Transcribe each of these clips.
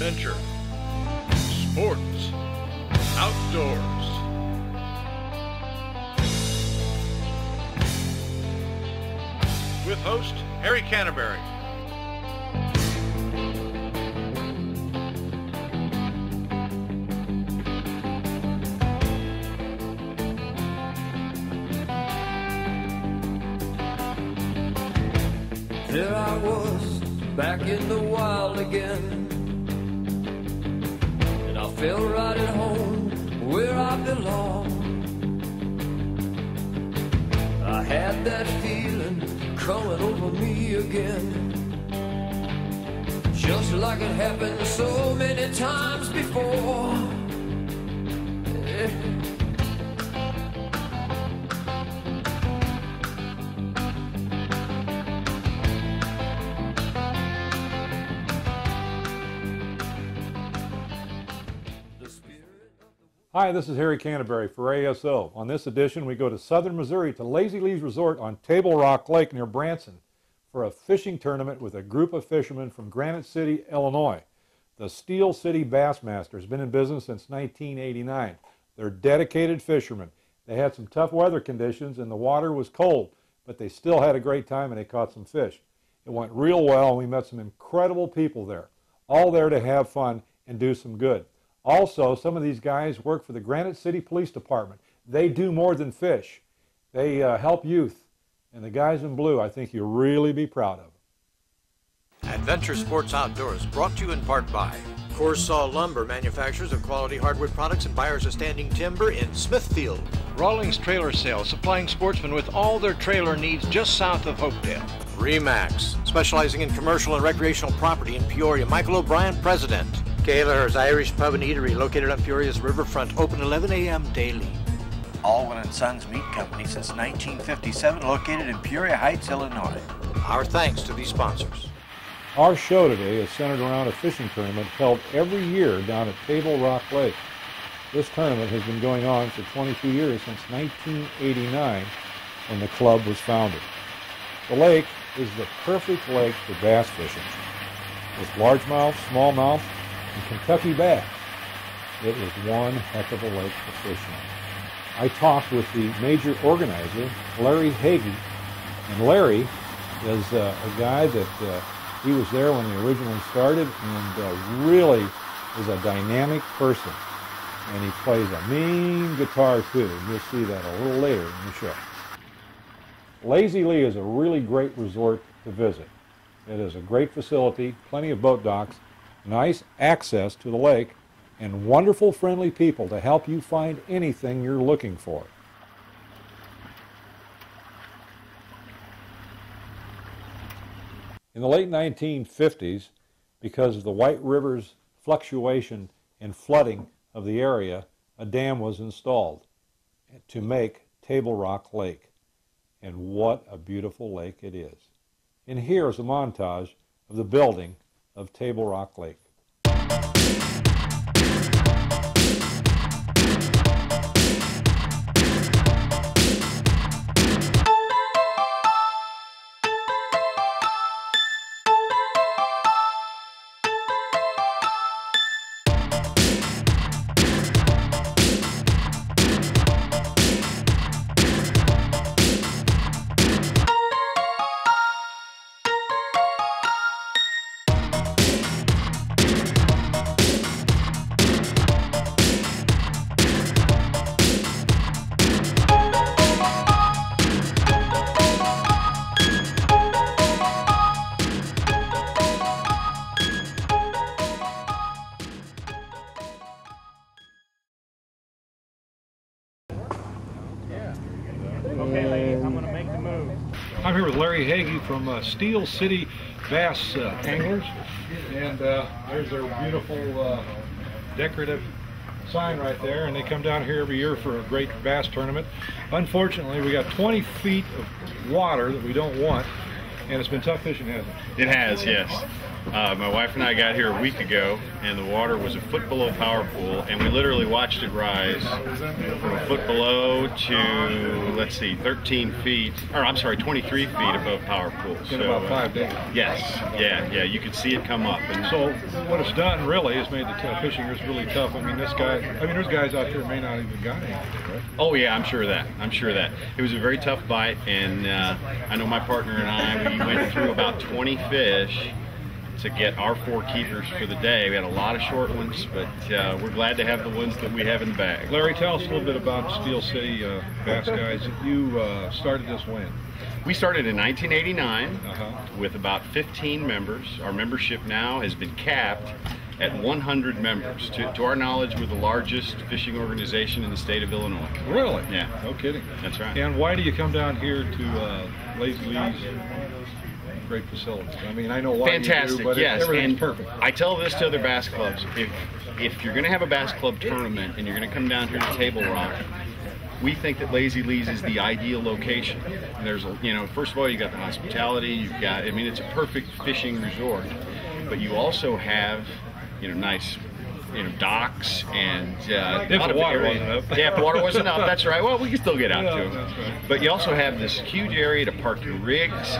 adventure, sports, outdoors. With host Harry Canterbury. There I was, back in the wild again, and I felt right at home where I belong. I had that feeling coming over me again, just like it happened so many times before. Hi, this is Harry Canterbury for ASO. On this edition, we go to southern Missouri to Lazy Lee's Resort on Table Rock Lake near Branson for a fishing tournament with a group of fishermen from Granite City, Illinois. The Steel City Bassmaster has been in business since 1989. They're dedicated fishermen. They had some tough weather conditions and the water was cold, but they still had a great time and they caught some fish. It went real well and we met some incredible people there, all there to have fun and do some good. Also, some of these guys work for the Granite City Police Department. They do more than fish. They help youth. And the guys in blue, I think you'll really be proud of. Adventure Sports Outdoors, brought to you in part by Corsaw Lumber, manufacturers of quality hardwood products and buyers of standing timber in Smithfield. Rawlings Trailer Sales, supplying sportsmen with all their trailer needs just south of Hopedale. Remax, specializing in commercial and recreational property in Peoria. Michael O'Brien, president. Kaler's Irish Pub and Eatery, located on Peoria's riverfront, open 11 a.m. daily. Alwyn & Sons Meat Company since 1957, located in Peoria Heights, Illinois. Our thanks to these sponsors. Our show today is centered around a fishing tournament held every year down at Table Rock Lake. This tournament has been going on for 22 years, since 1989, when the club was founded. The lake is the perfect lake for bass fishing, with largemouth, smallmouth, and Kentucky bass. It is one heck of a lake to fish in. I talked with the major organizer, Larry Hagee, and Larry is a guy that he was there when they originally started and really is a dynamic person. And he plays a mean guitar too. You'll see that a little later in the show. Lazy Lee is a really great resort to visit. It is a great facility, plenty of boat docks, nice access to the lake, and wonderful, friendly people to help you find anything you're looking for. In the late 1950s, because of the White River's fluctuation and flooding of the area, a dam was installed to make Table Rock Lake. And what a beautiful lake it is. And here is a montage of the building of Table Rock Lake. Okay, ladies, I'm going to make the move. I'm here with Larry Hagee from Steel City Bass Anglers, and there's their beautiful decorative sign right there, and they come down here every year for a great bass tournament. Unfortunately, we got 20 feet of water that we don't want, and it's been tough fishing, hasn't it? It has, yes. My wife and I got here a week ago, and the water was a foot below power pool, and we literally watched it rise from a foot below to, let's see, 13 feet, or I'm sorry, 23 feet above power pool. In about 5 days. Yes, yeah, you could see it come up. And so what it's done really is made the fishing here really tough. I mean, there's guys out there may not even got anything, right? Oh yeah, I'm sure of that. It was a very tough bite, and I know my partner and I, we went through about 20 fish to get our 4 keepers for the day. We had a lot of short ones, but we're glad to have the ones that we have in the bag. Larry, tell us a little bit about Steel City Bass Guys. You started this when? We started in 1989 with about 15 members. Our membership now has been capped at 100 members. To our knowledge, we're the largest fishing organization in the state of Illinois. Really? Yeah. No kidding. That's right. And why do you come down here to Lazy Lee's? Great facility. I mean, I know why. Fantastic, you do, but yes. everything's perfect. I tell this to other bass clubs. If you're going to have a bass club tournament and you're going to come down here to Table Rock, we think that Lazy Lee's is the ideal location. There's, first of all, you got the hospitality. You've got, it's a perfect fishing resort, but you also have, nice, docks and if the water wasn't up. Yeah, if the water wasn't up, that's right. Well, we can still get out to them. That's right. But you also have this huge area to park your rigs.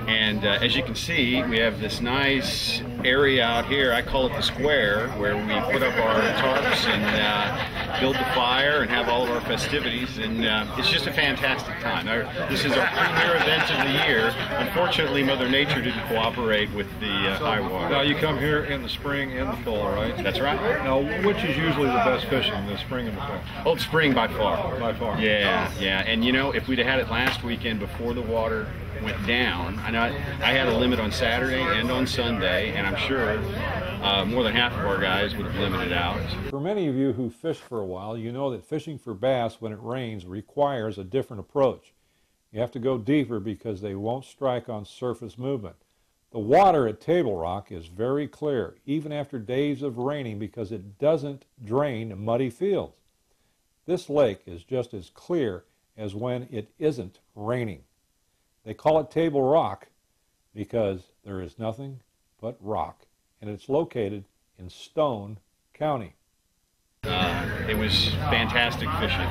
And as you can see, we have this nice area out here. I call it the square, where we put up our tarps and build the fire and have all of our festivities. And it's just a fantastic time. This is our premier event of the year. Unfortunately, Mother Nature didn't cooperate with the high water. Now, you come here in the spring and the fall, right? That's right. Now, which is usually the best fishing, the spring and the fall? Oh, it's spring by far. By far. Yeah. And if we'd have had it last weekend before the water went down, I know I had a limit on Saturday and on Sunday, and I'm sure more than half of our guys would have limited out. For many of you who fish for a while, you know that fishing for bass when it rains requires a different approach. You have to go deeper because they won't strike on surface movement. The water at Table Rock is very clear, even after days of raining, because it doesn't drain muddy fields. This lake is just as clear as when it isn't raining. They call it Table Rock because there is nothing but rock, and it's located in Stone County. It was fantastic fishing.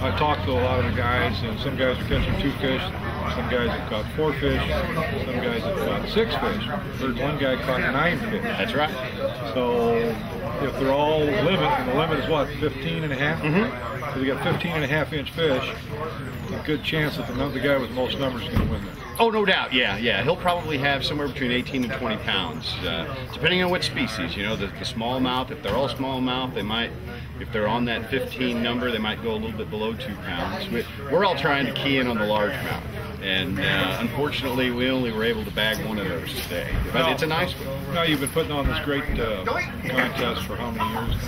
I talked to a lot of the guys, and some guys are catching 2 fish, some guys have caught 4 fish, some guys have caught 6 fish. Heard one guy caught 9 fish. That's right. So if they're all limit, and the limit is what, 15 and a half? Mm-hmm. So they got 15 and a half inch fish, a good chance that the guy with the most numbers is going to win that. Oh, no doubt, yeah. He'll probably have somewhere between 18 and 20 pounds, depending on what species. The smallmouth, if they're all smallmouth, they might, if they're on that 15 number, they might go a little bit below 2 pounds. We're all trying to key in on the largemouth, and unfortunately, we only were able to bag one of those today. But it's a nice one. Now, you've been putting on this great contest for how many years?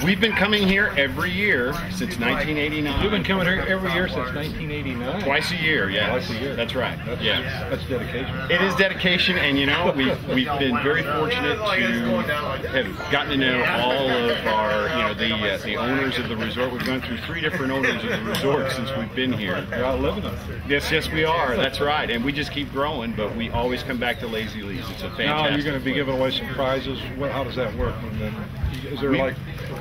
We've been coming here every year since 1989. You've been coming here every year since 1989? Twice a year, yeah. Twice a year. That's right. That's dedication. It is dedication, and we've been very fortunate to have gotten to know all of our, the owners of the resort. We've gone through 3 different owners of the resort since we've been here. You're outliving them. Yes, we are. That's right, and we just keep growing, but we always come back to Lazy Lee's. It's a fantastic. Now you're going to be giving away some prizes. How does that work? Is there like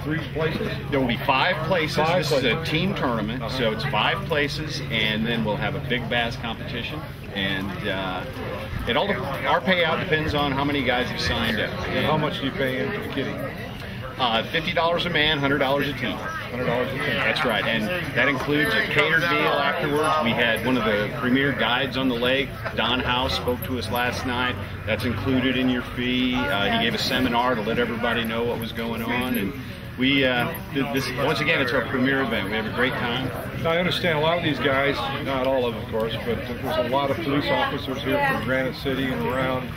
3 places? There will be 5 places. This is a places. team tournament, so it's 5 places, and then we'll have a big bass competition. And our payout depends on how many guys have signed up. And how much do you pay into the kitty? $50 a man, $100 a team. $100 a team. That's right, and that includes a catered meal afterwards. We had one of the premier guides on the lake, Don House, spoke to us last night. That's included in your fee. He gave a seminar to let everybody know what was going on, and we once again, it's our premier event. We have a great time. Now, I understand a lot of these guys, not all of them, of course, but there's a lot of police officers here from Granite City and around.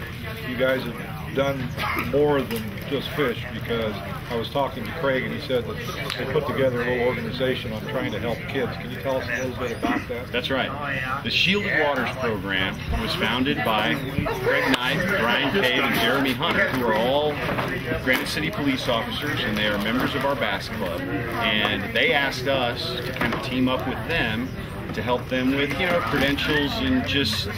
You guys have done more than just fish, because I was talking to Craig and he said that they put together a little organization on trying to help kids. Can you tell us a little bit about that? That's right. The Shielded Waters program was founded by Craig Knight, Brian Cave, and Jeremy Hunter, who are all Granite City police officers, and they are members of our bass club. And they asked us to kind of team up with them to help them with, credentials and just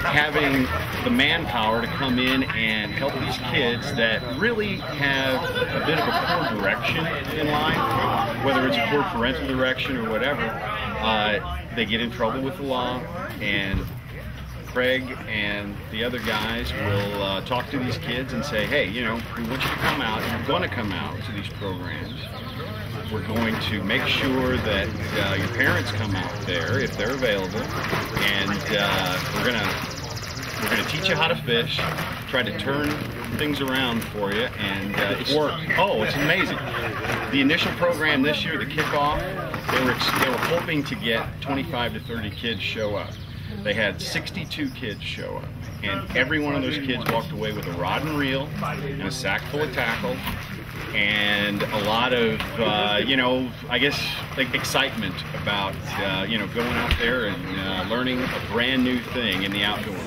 having the manpower to come in and help these kids that really have a bit of a poor direction in life, whether it's a poor parental direction or whatever, they get in trouble with the law, and Craig and the other guys will talk to these kids and say, hey, you know, we want you to come out. You're going to come out to these programs. We're going to make sure that your parents come out there if they're available, and we're going to teach you how to fish, try to turn things around for you, and it's worked. Oh, it's amazing. The initial program this year, the kickoff, they were hoping to get 25 to 30 kids show up. They had 62 kids show up, and every one of those kids walked away with a rod and reel and a sack full of tackle and a lot of, you know, I guess, like excitement about, you know, going out there and learning a brand new thing in the outdoors.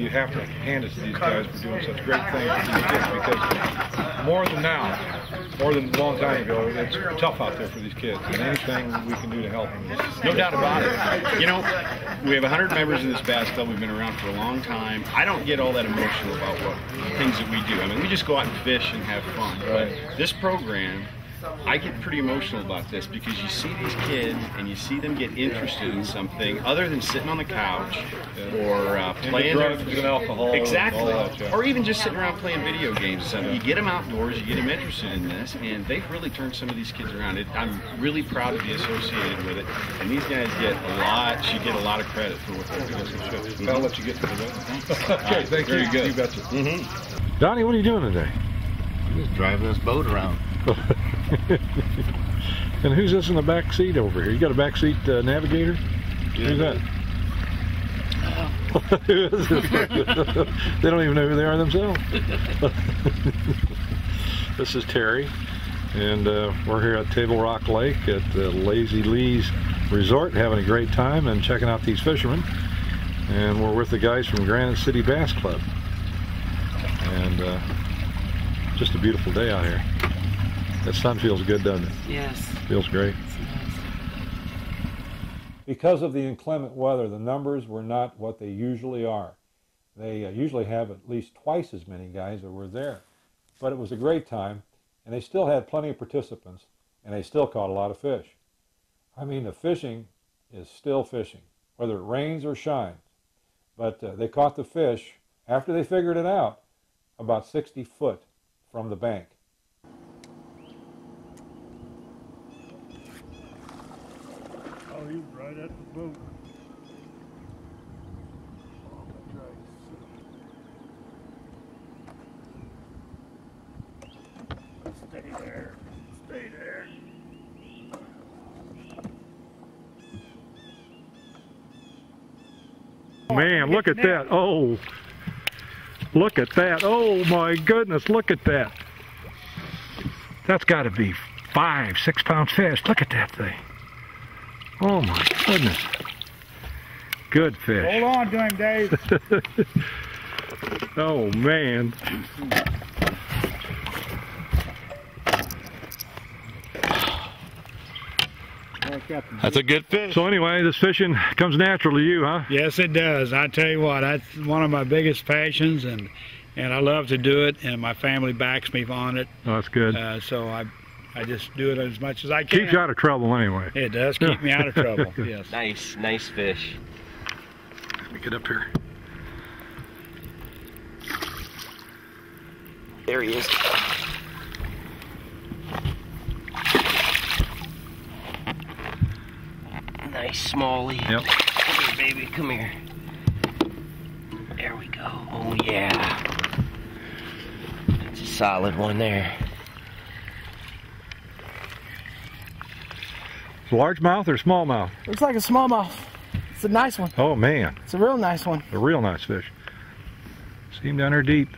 you have to hand it to these guys for doing such great things for these kids, because more than now, more than a long time ago, it's tough out there for these kids, and anything we can do to help them. No doubt about it. You know, we have 100 members in this bass club. We've been around for a long time. I don't get all that emotional about what things that we do. I mean, we just go out and fish and have fun. But this program, I get pretty emotional about this because you see these kids and you see them get interested in something other than sitting on the couch or playing drugs and alcohol. Exactly. And all that, yeah. Or even just sitting around playing video games or something. You get them outdoors, you get them interested in this, and they've really turned some of these kids around. I'm really proud to be associated with it. And these guys get a lot of credit for what they're doing. I'll let you get to the rest. Okay, thank you. Very good. You betcha. Donnie, what are you doing today? Just driving this boat around. And who's this in the back seat over here? You got a back seat navigator? Yeah. Who's that? Who is it? They don't even know who they are themselves. This is Terry, and we're here at Table Rock Lake at the Lazy Lee's Resort, having a great time and checking out these fishermen. And we're with the guys from Granite City Bass Club. And just a beautiful day out here. That sun feels good, doesn't it? Yes. Feels great. Because of the inclement weather, the numbers were not what they usually are. They usually have at least twice as many guys that were there. But it was a great time, and they still had plenty of participants, and they still caught a lot of fish. I mean, the fishing is still fishing, whether it rains or shines. But they caught the fish, after they figured it out, about 60 foot from the bank. Oh, he's right at the boat. Stay there. Stay there. Man, look at that. Oh, look at that. Oh my goodness, look at that. That's got to be 5-6 pound fish. Look at that thing. Oh my goodness. Good fish. Hold on to him, Dave. Oh man. That's a good fish. So anyway, this fishing comes natural to you, huh? Yes, it does. I tell you what, that's one of my biggest passions, and I love to do it, and my family backs me on it. Oh, that's good. So I just do it as much as I can. Keeps you out of trouble anyway. It does keep me out of trouble, yes. Nice fish. Let me get up here. There he is. Nice smallie. Yep. Come here, baby, come here. There we go. Oh yeah. That's a solid one there. Largemouth or smallmouth? Looks like a smallmouth. It's a nice one. Oh man. It's a real nice one. A real nice fish. See him down there deep.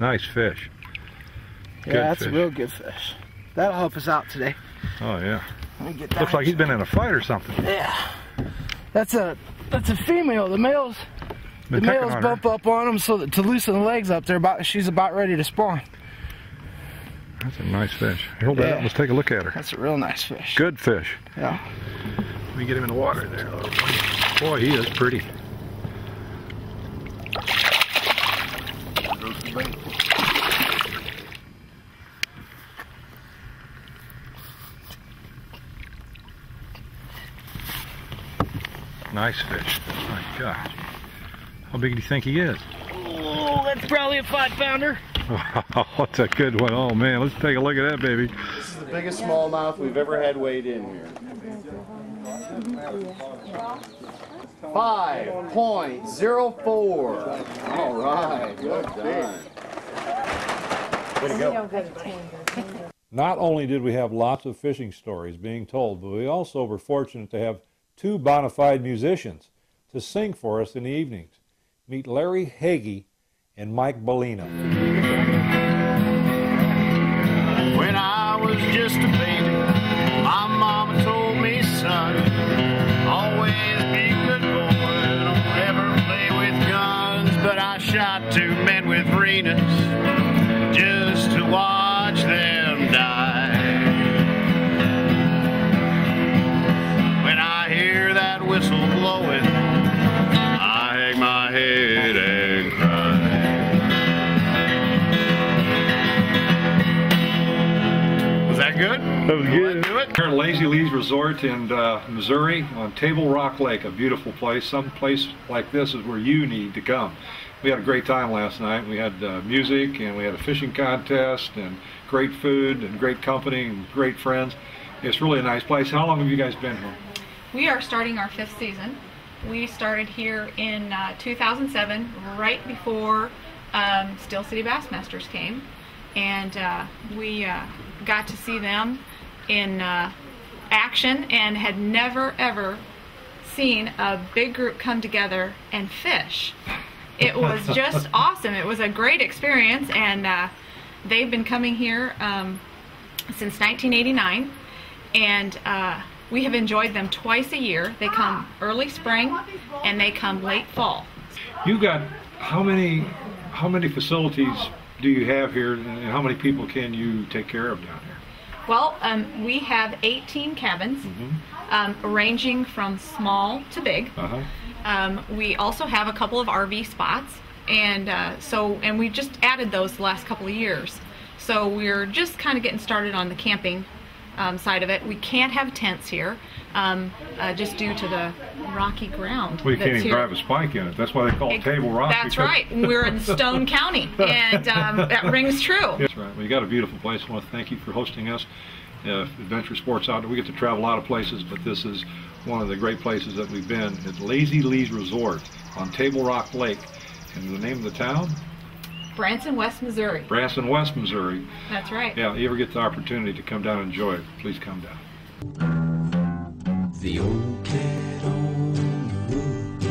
Nice fish. Yeah, Good that's fish. a real good fish. That'll help us out today. Oh yeah. Let me get that. Looks like he's been in a fight or something. Yeah. That's a female. The males Been the pecking males on bump her. up on them so that to loosen the legs up. She's about ready to spawn. That's a nice fish. Hold that up. Let's take a look at her. That's a real nice fish. Good fish. Yeah. Let me get him in the water there. Boy, he is pretty. Nice fish. My gosh. How big do you think he is? Oh, that's probably a 5-pounder. Oh, that's a good one. Oh man, let's take a look at that baby. This is the biggest smallmouth we've ever had weighed in here. 5.04. All right, good done. Way to go. Not only did we have lots of fishing stories being told, but we also were fortunate to have two bona fide musicians to sing for us in the evenings. Meet Larry Hagee and Mike Bellina. When I was just a baby, my mama told me, son, always be a good boy, don't ever play with guns. marinas just to watch them die. When I hear that whistle blowing, I hang my head and cry. Was that good? That was good. Do it? We're at Lazy Lee's Resort in Missouri on Table Rock Lake, a beautiful place. Some place like this is where you need to come. We had a great time last night. We had music, and we had a fishing contest, and great food, and great company, and great friends. It's really a nice place. How long have you guys been here? We are starting our 5th season. We started here in 2007, right before Steel City Bassmasters came, and we got to see them in action and had never ever seen a big group come together and fish. It was just awesome. It was a great experience, and they've been coming here since 1989, and we have enjoyed them twice a year. They come early spring and they come late fall. You got how many facilities do you have here, and how many people can you take care of down here? Well, we have 18 cabins, ranging from small to big. We also have a couple of RV spots, and and we just added those the last couple of years. So we're just kind of getting started on the camping side of it. We can't have tents here, just due to the rocky ground. Well, you can't even drive a spike in it. That's why they call it Table Rock. That's right. We're in Stone County, and that rings true. That's right. Well, you got a beautiful place. I want to thank you for hosting us. Adventure Sports Outdoor. We get to travel a lot of places, but this is one of the great places that we've been at Lazy Lee's Resort on Table Rock Lake. And the name of the town? Branson, West Missouri. Branson, West Missouri. That's right. Yeah, if you ever get the opportunity to come down and enjoy it, please come down. The old cat on the roof,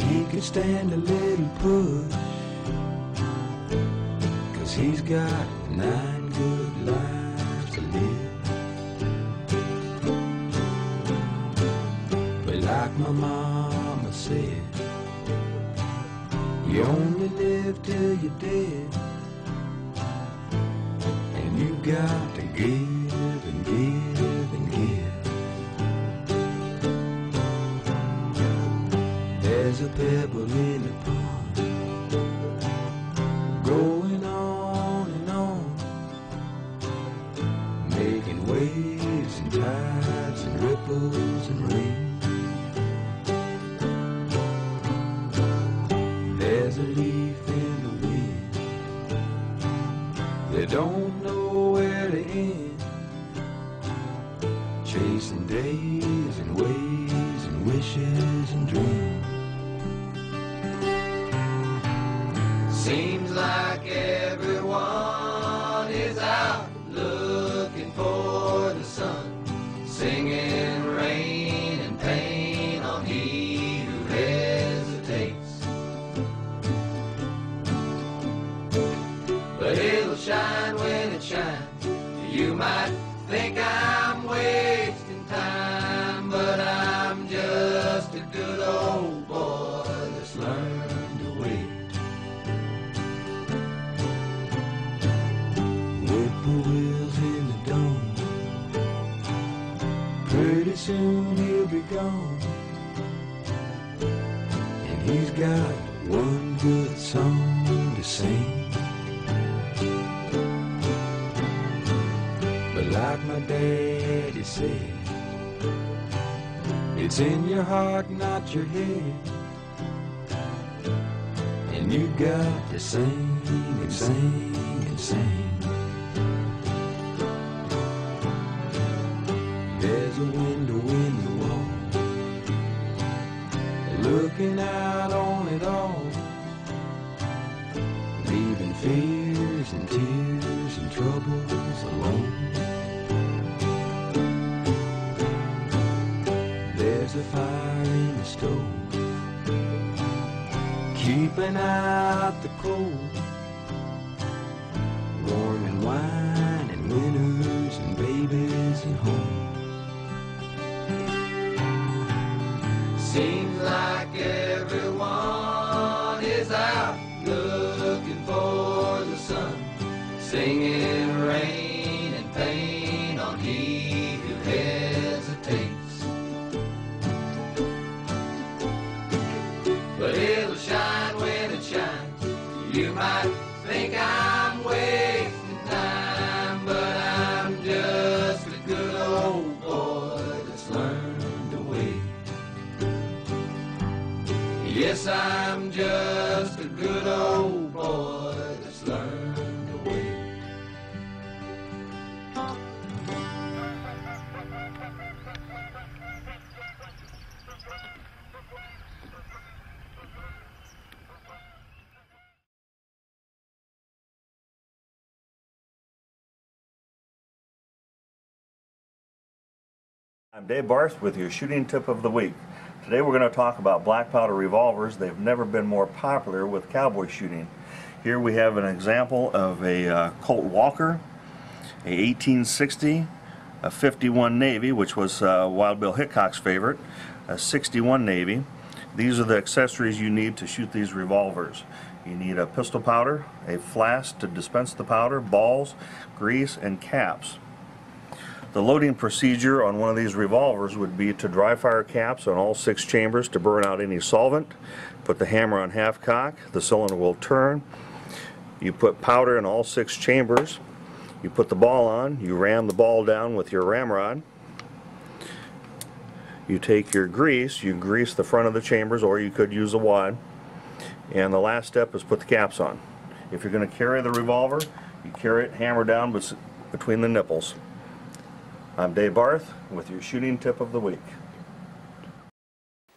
he could stand a little push, 'cause he's got 9 good lives to live. But like my mama said, you only live till you're dead, and you got to give and give and give. There's a pebble in the pond, going on and on, making waves and tides and ripples and rain. There's a leaf in the wind, they don't know where to end, chasing days and ways and wishes and dreams. Seems like everyone is out looking for the sun, singing rain and pain on he who hesitates. But it'll shine when it shines. You might think I'm wasting time, but I'm just a good old boy that's learned to wait. Whippoorwills in the dome, pretty soon he'll be gone, and he's got one good song to sing. But like my daddy said, it's in your heart, not your head, and you got to sing and sing and sing. There's a window in the wall, looking out on it all, leaving fears and tears and troubles alone. There's a fire in the stove, keeping out the cold, warming wine and winners and babies and home. Seems like everyone is out for the sun, singing rain and pain on he who hesitates. But it'll shine when it shines. You might think I'm wasting time, but I'm just a good old boy that's learned to wait. Yes, I'm just a good old boy that's learned to wait. I'm Dave Barth with your shooting tip of the week. Today we're going to talk about black powder revolvers. They've never been more popular with cowboy shooting. Here we have an example of a Colt Walker, a 1860, a 51 Navy, which was Wild Bill Hickok's favorite, a 61 Navy. These are the accessories you need to shoot these revolvers. You need a pistol powder, a flask to dispense the powder, balls, grease, and caps. The loading procedure on one of these revolvers would be to dry fire caps on all 6 chambers to burn out any solvent. Put the hammer on half cock, the cylinder will turn. You put powder in all 6 chambers. You put the ball on, you ram the ball down with your ramrod. You take your grease, you grease the front of the chambers, or you could use a wad. And the last step is put the caps on. If you're going to carry the revolver, you carry it hammer down between the nipples. I'm Dave Barth with your shooting tip of the week.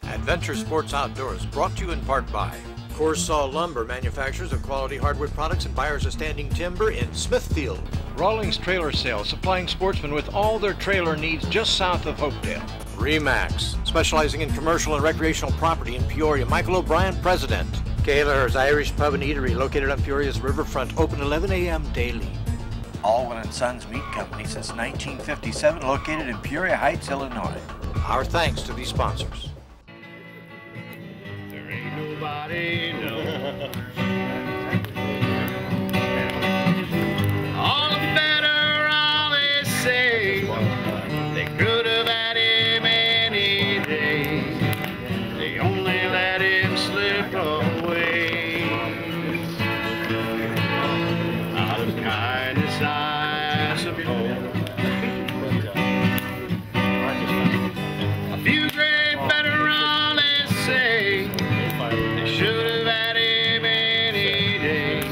Adventure Sports Outdoors, brought to you in part by Corsaw Lumber, manufacturers of quality hardwood products and buyers of standing timber in Smithfield. Rawlings Trailer Sales, supplying sportsmen with all their trailer needs just south of Hopedale. Remax, specializing in commercial and recreational property in Peoria. Michael O'Brien, president. Kaler's Irish Pub and Eatery, located on Peoria's riverfront, open 11 a.m. daily. Allwyn & Sons Meat Company since 1957, located in Peoria Heights, Illinois. Our thanks to these sponsors. There ain't nobody knows. All the better, all they say. They could have had him any day. They only let him slip away. Out of kindness, I suppose. A few great better, all they say. They should have had him any day.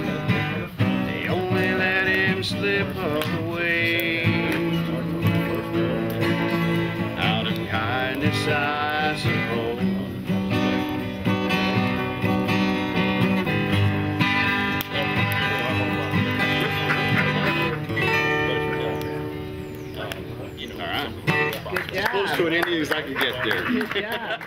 They only let him slip away. Out of kindness, I suppose. All right. As close to an Indian as I can get there. Good job.